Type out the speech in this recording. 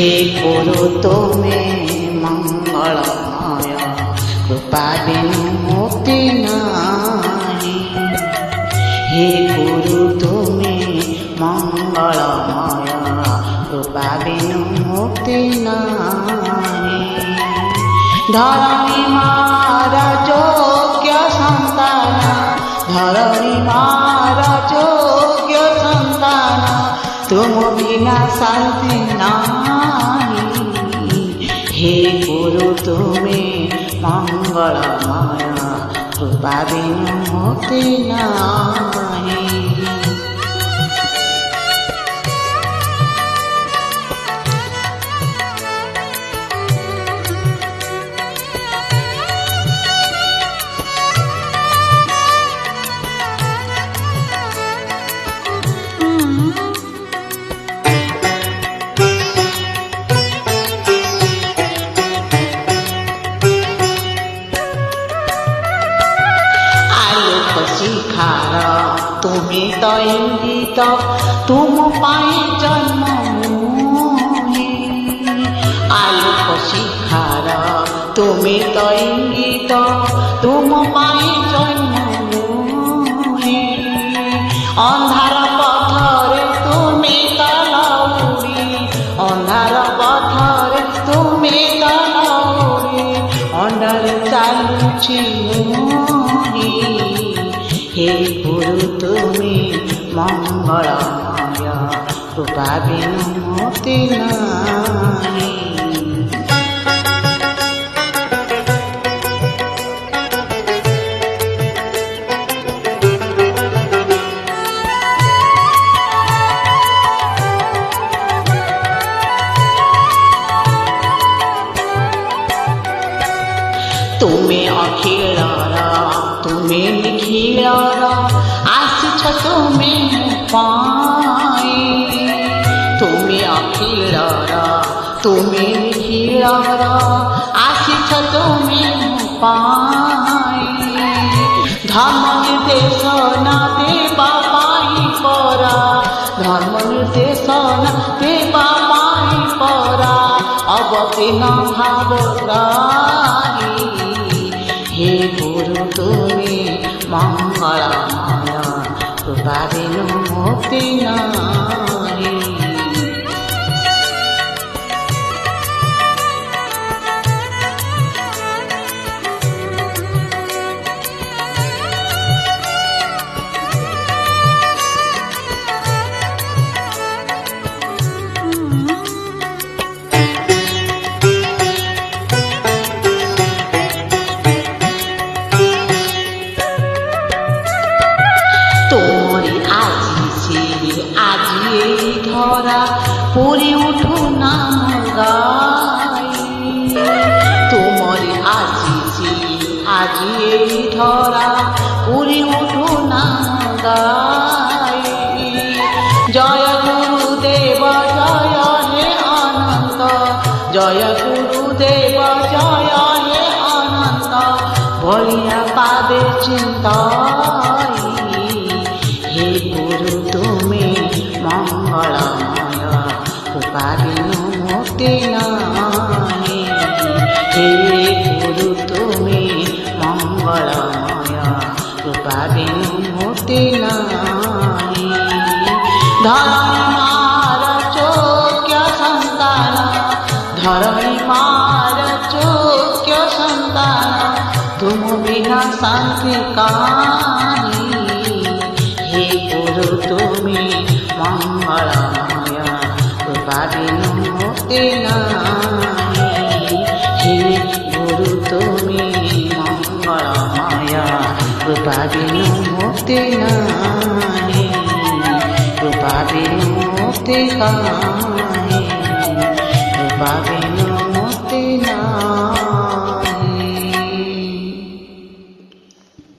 हे गुरु तुमे मंगलमय कृपा बिनु मुक्ति नाही। हे गुरु तुमे मंगलमय कृपा बिनु मुक्ति नाही। धरणी मार योग्य संतान, धरणी मार योग्य संतान, तुम बिना शांति नाही। हे गुरु तुमे मंगलमय कृपा बिनु मुक्ति नाही। शिखार तुमे तो इंगित तुम पाए जन्म मोहे। आलोक शिखार तुमे तो इंगित तुम पाए जन्म मोहे। अंधार पथरे तुमे तलौड़ी, अंधार पथरे तुमे तलौड़ी, अंधार चालुची हे गुरु तुमे मंगलमय कृपा बिनु मुक्ति नाही। तुमे अखिलर तुमे निखिलर आसिछ तुमे पाए। तुमे अखिलर तुमे निखिलर आसिछ तुमे पाए। धर्म निर्देशन देवा पाई परा, धर्म निर्देशन देवा पाई परा, अवतीर्ण भाव राही। हे गुरु तुमे मंगलमय कृपा बिनु मुक्ति नाही। ধরা পড়ে উঠো নাম গাই। তোমারি আসিছি আজি এই ধরা পড়ে উঠো নাম গাই। জয় গুরুদেব জয় হে অনন্ত, জয় গুরুদেব জয় হে অনন্ত, বলিয়া পাবে চিন্তাই। হে গুরু তুমে मंगलमय कृपा बिनु मुक्ति नाही। हे गुरु तुमे मंगलमय कृपा बिनु मुक्ति नाही। धरणी मार योग्य संतान, धरणी मार योग्य संतान, तुम बिना शांति कानी। हे गुरु तुमे मंगलमय कृपा बिनु मुक्ति नाही। हे गुरु तुमे मंगलमय कृपा बिनु मुक्ति नाही। कृपा बिनु मुक्ति नाही।